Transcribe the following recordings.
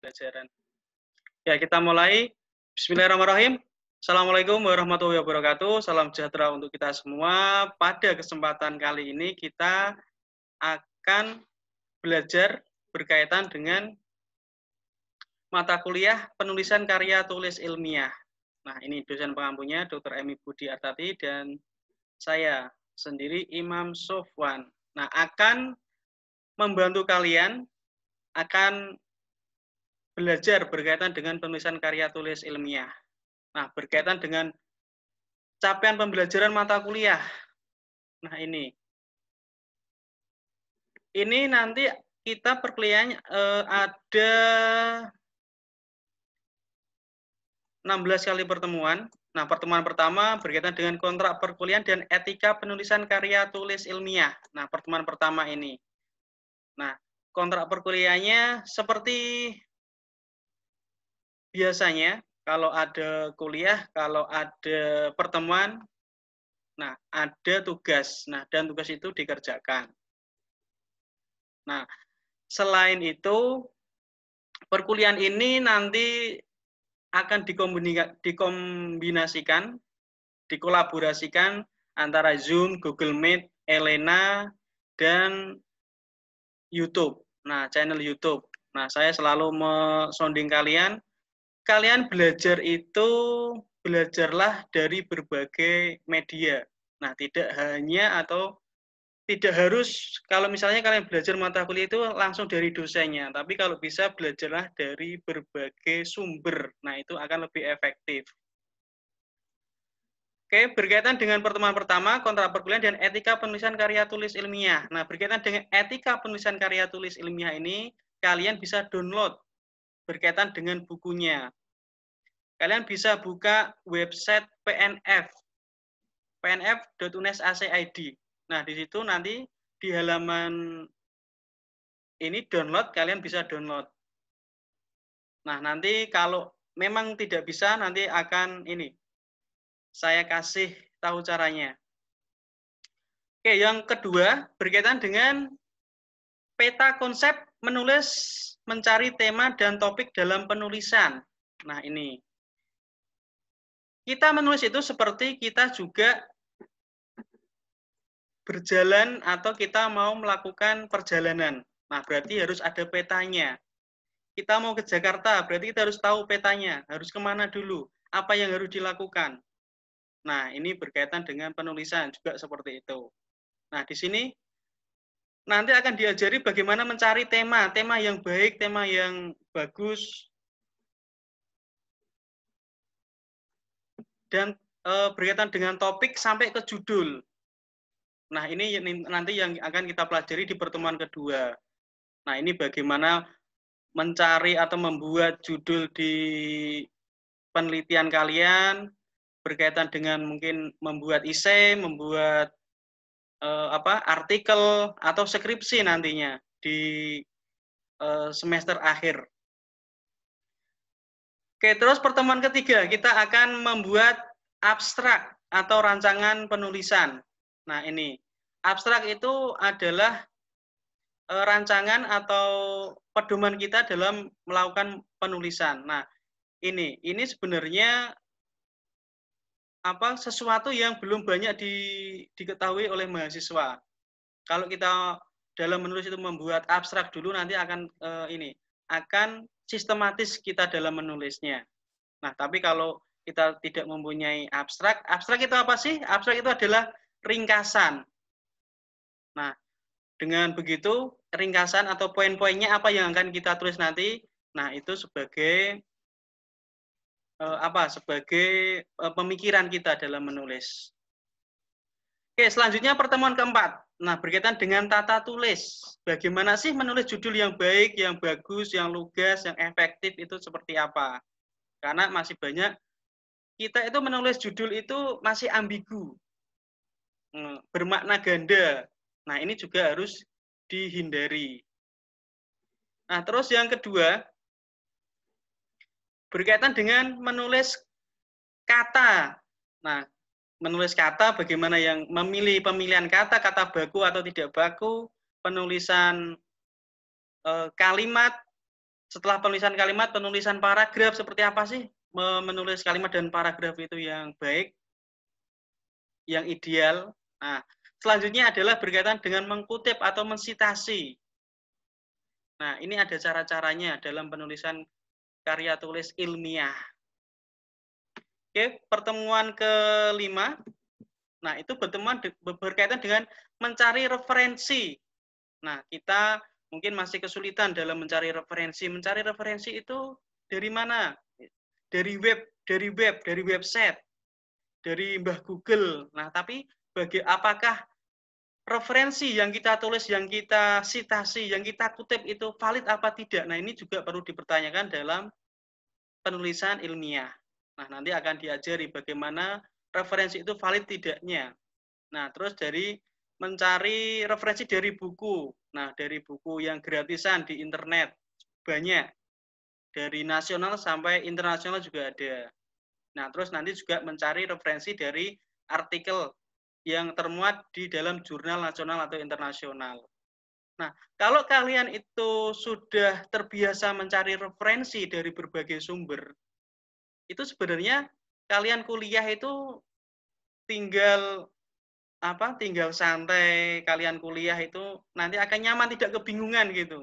pembelajaran. Ya, kita mulai. Bismillahirrahmanirrahim. Assalamualaikum warahmatullahi wabarakatuh. Salam sejahtera untuk kita semua. Pada kesempatan kali ini kita akan belajar berkaitan dengan mata kuliah penulisan karya tulis ilmiah. Nah, ini dosen pengampunya Dr. Emi Budi Artati dan saya sendiri Imam Sofwan. Nah, akan membantu kalian akan belajar berkaitan dengan penulisan karya tulis ilmiah. Nah, berkaitan dengan capaian pembelajaran mata kuliah. Nah, ini nanti kita perkuliahannya ada 16 kali pertemuan. Nah, pertemuan pertama berkaitan dengan kontrak perkuliahan dan etika penulisan karya tulis ilmiah. Nah, pertemuan pertama ini. Nah, kontrak perkuliahannya seperti biasanya, kalau ada kuliah, kalau ada pertemuan, nah ada tugas. Nah, dan tugas itu dikerjakan. Nah, selain itu, perkuliahan ini nanti akan dikombinasikan, dikolaborasikan antara Zoom, Google Meet, Elena, dan YouTube. Nah, channel YouTube. Nah, saya selalu mesonding kalian belajar itu belajarlah dari berbagai media. Nah, tidak harus kalau misalnya kalian belajar mata kuliah itu langsung dari dosennya, tapi kalau bisa belajarlah dari berbagai sumber. Nah, itu akan lebih efektif. Oke, berkaitan dengan pertemuan pertama, kontrak perkuliahan dan etika penulisan karya tulis ilmiah. Nah, berkaitan dengan etika penulisan karya tulis ilmiah ini, kalian bisa download berkaitan dengan bukunya. Kalian bisa buka website PNF, pnf.unes.ac.id. Nah, di situ nanti di halaman ini download, kalian bisa download. Nah, nanti kalau memang tidak bisa, nanti akan saya kasih tahu caranya. Oke, yang kedua berkaitan dengan peta konsep menulis, mencari tema dan topik dalam penulisan. Nah, ini. Kita menulis itu seperti kita juga berjalan atau kita mau melakukan perjalanan. Nah, berarti harus ada petanya. Kita mau ke Jakarta, berarti kita harus tahu petanya. Harus kemana dulu, apa yang harus dilakukan. Nah, ini berkaitan dengan penulisan juga seperti itu. Nah, di sini nanti akan diajari bagaimana mencari tema yang baik, tema yang bagus, dan berkaitan dengan topik sampai ke judul. Nah, ini nanti yang akan kita pelajari di pertemuan kedua. Nah, ini bagaimana mencari atau membuat judul di penelitian kalian, berkaitan dengan mungkin membuat esai, membuat artikel atau skripsi nantinya di semester akhir. Oke, terus pertemuan ketiga kita akan membuat abstrak atau rancangan penulisan. Nah, ini abstrak itu adalah rancangan atau pedoman kita dalam melakukan penulisan. Nah, ini sebenarnya sesuatu yang belum banyak diketahui oleh mahasiswa. Kalau kita dalam menulis itu membuat abstrak dulu, nanti akan akan sistematis kita dalam menulisnya. Nah, tapi kalau kita tidak mempunyai abstrak itu apa sih? Abstrak itu adalah ringkasan. Nah, dengan begitu ringkasan atau poin-poinnya apa yang akan kita tulis nanti, nah itu sebagai sebagai pemikiran kita dalam menulis. Oke, selanjutnya pertemuan keempat. Nah, berkaitan dengan tata tulis. Bagaimana sih menulis judul yang baik, yang bagus, yang lugas, yang efektif itu seperti apa? Karena masih banyak kita itu menulis judul itu masih ambigu, bermakna ganda. Nah, ini juga harus dihindari. Nah, terus yang kedua, berkaitan dengan menulis kata. Nah, menulis kata, bagaimana yang memilih pemilihan kata baku atau tidak baku, penulisan kalimat, Setelah penulisan kalimat, penulisan paragraf seperti apa sih? Menulis kalimat dan paragraf itu yang baik, yang ideal. Nah, selanjutnya adalah berkaitan dengan mengkutip atau mensitasi. Nah, ini ada cara-caranya dalam penulisan karya tulis ilmiah. Oke, pertemuan kelima. Nah, itu berkaitan dengan mencari referensi. Nah, kita mungkin masih kesulitan dalam mencari referensi. Mencari referensi itu dari mana? Dari website, dari Mbah Google. Nah, tapi apakah referensi yang kita tulis, yang kita sitasi, yang kita kutip itu valid apa tidak? Nah, ini juga perlu dipertanyakan dalam penulisan ilmiah. Nah, nanti akan diajari bagaimana referensi itu valid tidaknya. Nah, terus dari mencari referensi dari buku. Nah, dari buku yang gratisan di internet banyak. Dari nasional sampai internasional juga ada. Nah, terus nanti juga mencari referensi dari artikel yang termuat di dalam jurnal nasional atau internasional. Nah, kalau kalian itu sudah terbiasa mencari referensi dari berbagai sumber, itu sebenarnya kalian kuliah itu tinggal tinggal santai, kalian kuliah itu nanti akan nyaman, tidak kebingungan gitu.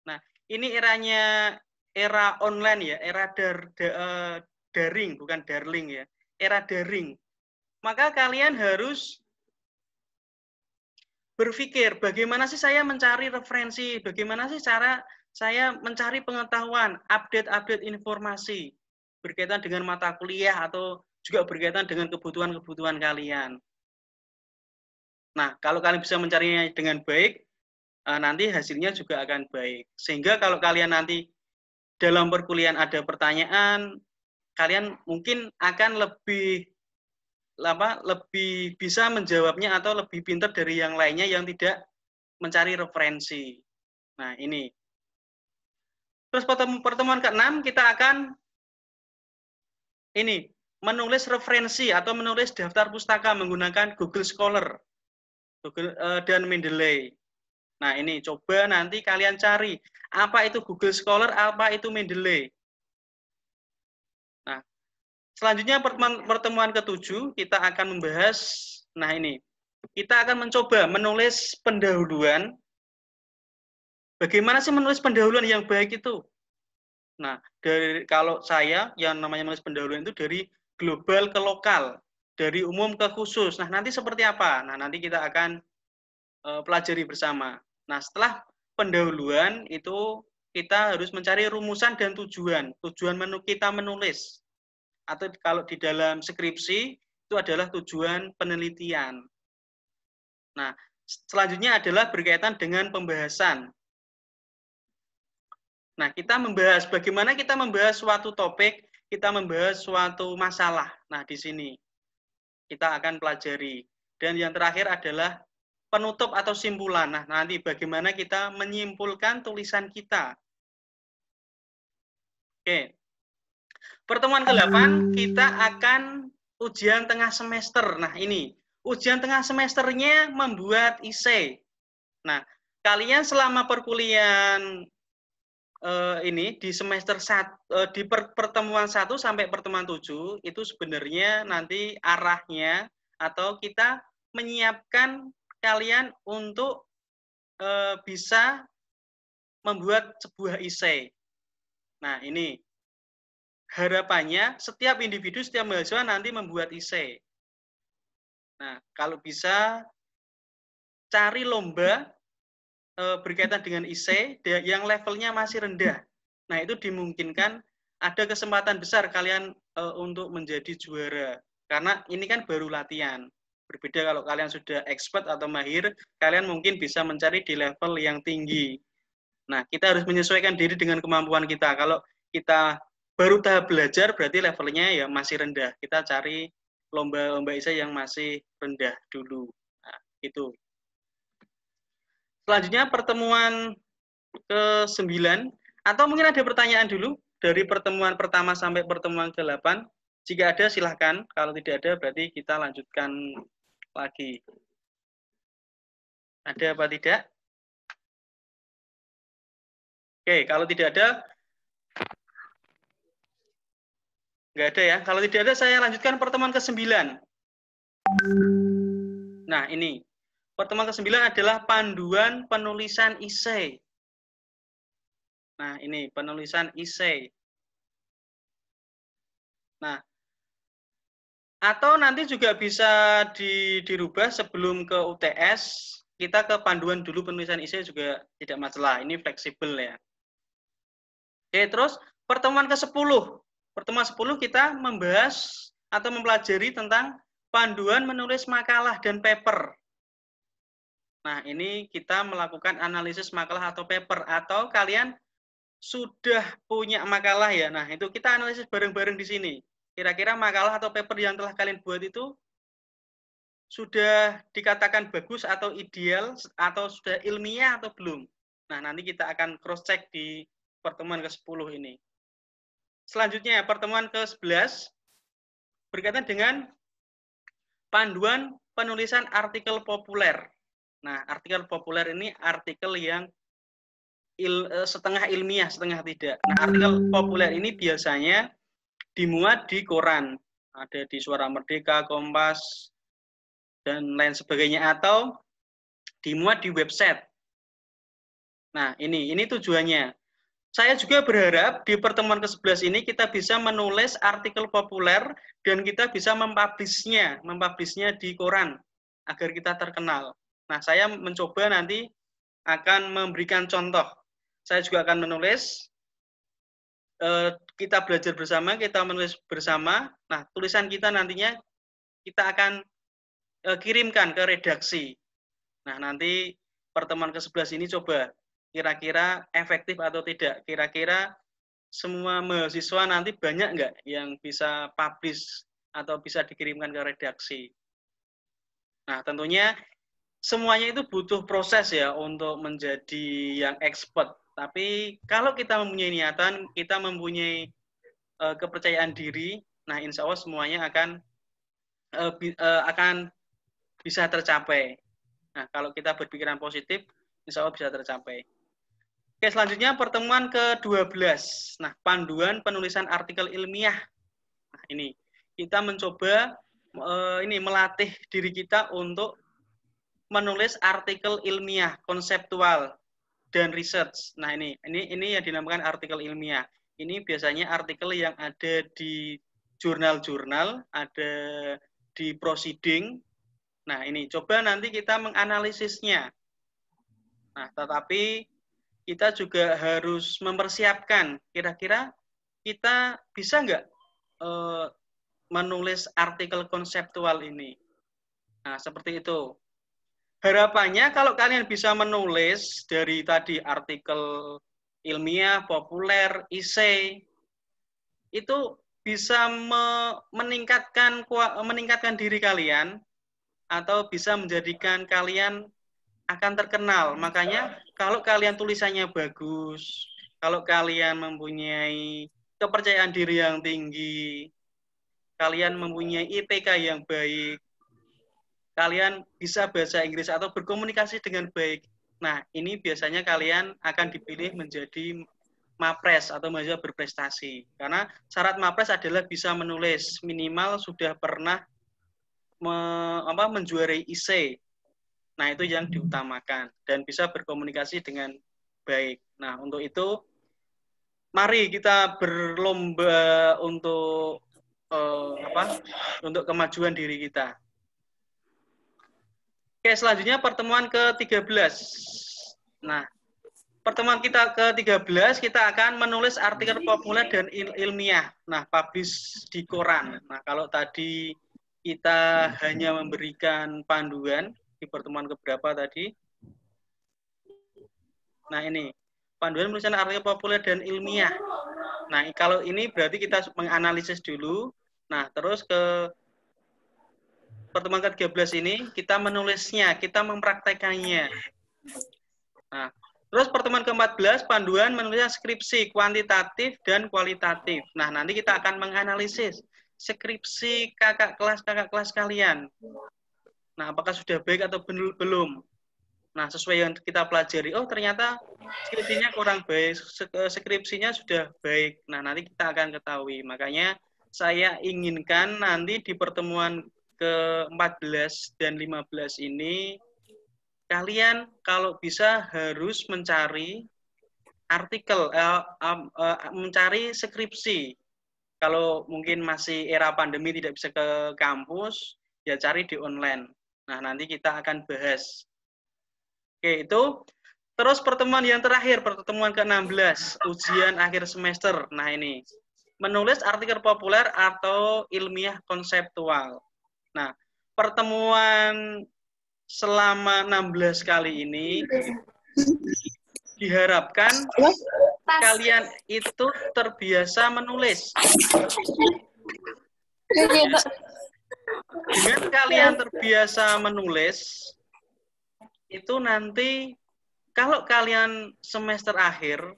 Nah, ini era online ya, era daring, bukan darling ya, era daring. Maka kalian harus berpikir, bagaimana sih saya mencari referensi, bagaimana sih cara saya mencari pengetahuan, update-update informasi berkaitan dengan mata kuliah atau juga berkaitan dengan kebutuhan-kebutuhan kalian. Nah, kalau kalian bisa mencarinya dengan baik, nanti hasilnya juga akan baik. Sehingga kalau kalian nanti dalam perkuliahan ada pertanyaan, kalian mungkin akan lebih bisa menjawabnya atau lebih pintar dari yang lainnya yang tidak mencari referensi. Nah, ini. Terus pertemuan ke-6 kita akan ini menulis referensi atau menulis daftar pustaka menggunakan Google Scholar, dan Mendeley. Nah, ini coba nanti kalian cari apa itu Google Scholar, apa itu Mendeley. Nah, selanjutnya pertemuan ke-7 kita akan membahas, nah ini, kita akan mencoba menulis pendahuluan. Bagaimana sih menulis pendahuluan yang baik itu? Nah, kalau saya yang namanya menulis pendahuluan itu dari global ke lokal, dari umum ke khusus. Nah, nanti seperti apa? Nah, nanti kita akan pelajari bersama. Nah, setelah pendahuluan itu kita harus mencari rumusan dan tujuan. Tujuan kita menulis. Atau kalau di dalam skripsi itu adalah tujuan penelitian. Nah, selanjutnya adalah berkaitan dengan pembahasan. Nah, kita membahas bagaimana kita membahas suatu topik, kita membahas suatu masalah. Nah, di sini kita akan pelajari. Dan yang terakhir adalah penutup atau simpulan. Nah, nanti bagaimana kita menyimpulkan tulisan kita. Oke. Pertemuan ke-8 kita akan ujian tengah semester. Nah, ini ujian tengah semesternya membuat essay. Nah, kalian selama perkuliahan ini di semester di pertemuan 1 sampai pertemuan 7 itu sebenarnya nanti arahnya atau kita menyiapkan kalian untuk bisa membuat sebuah essay. Nah, ini harapannya setiap individu, setiap mahasiswa nanti membuat essay. Nah, kalau bisa cari lomba berkaitan dengan essay yang levelnya masih rendah. Nah, itu dimungkinkan ada kesempatan besar kalian untuk menjadi juara. Karena ini kan baru latihan. Berbeda kalau kalian sudah expert atau mahir, kalian mungkin bisa mencari di level yang tinggi. Nah, kita harus menyesuaikan diri dengan kemampuan kita. Kalau kita baru tahap belajar, berarti levelnya ya masih rendah. Kita cari lomba-lomba essay yang masih rendah dulu. Nah, itu. Selanjutnya pertemuan ke-9, atau mungkin ada pertanyaan dulu dari pertemuan pertama sampai pertemuan ke-8. Jika ada silahkan, kalau tidak ada berarti kita lanjutkan lagi. Ada apa tidak? Oke, kalau tidak ada, nggak ada ya. Kalau tidak ada, saya lanjutkan pertemuan ke-9. Nah, ini. Pertemuan ke-9 adalah panduan penulisan esai. Nah, ini penulisan esai. Nah, atau nanti juga bisa dirubah sebelum ke UTS, kita ke panduan dulu penulisan esai juga tidak masalah. Ini fleksibel ya. Oke, terus pertemuan ke-10. Pertemuan 10 kita membahas atau mempelajari tentang panduan menulis makalah dan paper. Nah, ini kita melakukan analisis makalah atau paper, atau kalian sudah punya makalah ya. Nah, itu kita analisis bareng-bareng di sini. Kira-kira makalah atau paper yang telah kalian buat itu sudah dikatakan bagus atau ideal atau sudah ilmiah atau belum. Nah, nanti kita akan cross check di pertemuan ke-10 ini. Selanjutnya, pertemuan ke-11 berkaitan dengan panduan penulisan artikel populer. Nah, artikel populer ini artikel yang setengah ilmiah, setengah tidak. Nah, artikel populer ini biasanya dimuat di koran. Ada di Suara Merdeka, Kompas, dan lain sebagainya. Atau dimuat di website. Nah, ini tujuannya. Saya juga berharap di pertemuan ke-11 ini kita bisa menulis artikel populer dan kita bisa mempublishnya di koran agar kita terkenal. Nah, saya mencoba nanti akan memberikan contoh. Saya juga akan menulis, kita belajar bersama, kita menulis bersama. Nah, tulisan kita nantinya kita akan kirimkan ke redaksi. Nah, nanti pertemuan ke-11 ini coba kira-kira efektif atau tidak. Kira-kira semua mahasiswa nanti banyak nggak yang bisa publish atau bisa dikirimkan ke redaksi. Nah, tentunya semuanya itu butuh proses ya untuk menjadi yang expert. Tapi kalau kita mempunyai niatan, kita mempunyai kepercayaan diri, nah insya Allah semuanya akan bisa tercapai. Nah, kalau kita berpikiran positif, insya Allah bisa tercapai. Oke, selanjutnya pertemuan ke-12. Nah, panduan penulisan artikel ilmiah. Nah, ini kita mencoba melatih diri kita untuk menulis artikel ilmiah, konseptual dan research. Nah, ini yang dinamakan artikel ilmiah. Ini biasanya artikel yang ada di jurnal-jurnal, ada di proceeding. Nah, ini coba nanti kita menganalisisnya. Nah, tetapi kita juga harus mempersiapkan kira-kira kita bisa nggak menulis artikel konseptual ini. Nah, seperti itu. Harapannya kalau kalian bisa menulis dari tadi artikel ilmiah, populer, esai, itu bisa meningkatkan diri kalian atau bisa menjadikan kalian akan terkenal. Makanya kalau kalian tulisannya bagus, kalau kalian mempunyai kepercayaan diri yang tinggi, kalian mempunyai IPK yang baik, kalian bisa bahasa Inggris atau berkomunikasi dengan baik. Nah, ini biasanya kalian akan dipilih menjadi Mapres atau mahasiswa berprestasi. Karena syarat Mapres adalah bisa menulis, minimal sudah pernah menjuarai esai. Nah, itu yang diutamakan dan bisa berkomunikasi dengan baik. Nah, untuk itu mari kita berlomba untuk untuk kemajuan diri kita. Oke, selanjutnya pertemuan ke-13. Nah, pertemuan kita ke-13 kita akan menulis artikel populer dan ilmiah. Nah, publish di koran. Nah, kalau tadi kita hanya memberikan panduan di pertemuan keberapa tadi? Nah, ini panduan penulisan artikel populer dan ilmiah. Nah, kalau ini berarti kita menganalisis dulu. Nah, terus ke pertemuan ke-13 ini kita menulisnya, kita mempraktekannya. Nah, terus pertemuan ke-14 panduan menulis skripsi kuantitatif dan kualitatif. Nah, nanti kita akan menganalisis skripsi kakak kelas kalian. Nah, apakah sudah baik atau belum? Nah, sesuai yang kita pelajari, oh ternyata skripsinya kurang baik, skripsinya sudah baik. Nah, nanti kita akan ketahui. Makanya saya inginkan nanti di pertemuan ke-14 dan 15 ini, kalian kalau bisa harus mencari artikel, mencari skripsi. Kalau mungkin masih era pandemi tidak bisa ke kampus, ya cari di online. Nah, nanti kita akan bahas. Oke, itu. Terus pertemuan yang terakhir, pertemuan ke-16, ujian akhir semester. Nah, ini. Menulis artikel populer atau ilmiah konseptual. Nah, pertemuan selama 16 kali ini diharapkan kalian itu terbiasa menulis. Dengan kalian terbiasa menulis, itu nanti kalau kalian semester akhir,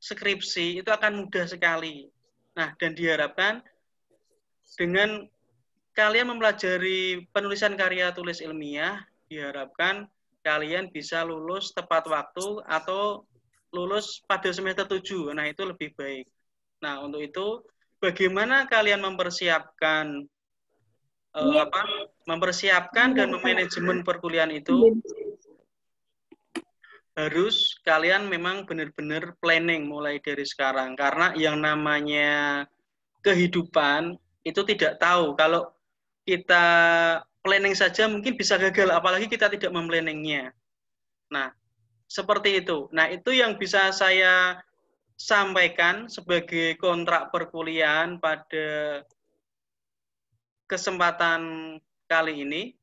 skripsi itu akan mudah sekali. Nah, dan diharapkan dengan kalian mempelajari penulisan karya tulis ilmiah, diharapkan kalian bisa lulus tepat waktu atau lulus pada semester 7. Nah, itu lebih baik. Nah, untuk itu, bagaimana kalian mempersiapkan mempersiapkan dan memanajemen perkuliahan itu? Harus kalian memang benar-benar planning mulai dari sekarang, karena yang namanya kehidupan itu tidak tahu. Kalau kita planning saja mungkin bisa gagal, apalagi kita tidak memplanningnya. Nah, seperti itu. Nah, itu yang bisa saya sampaikan sebagai kontrak perkuliahan pada kesempatan kali ini.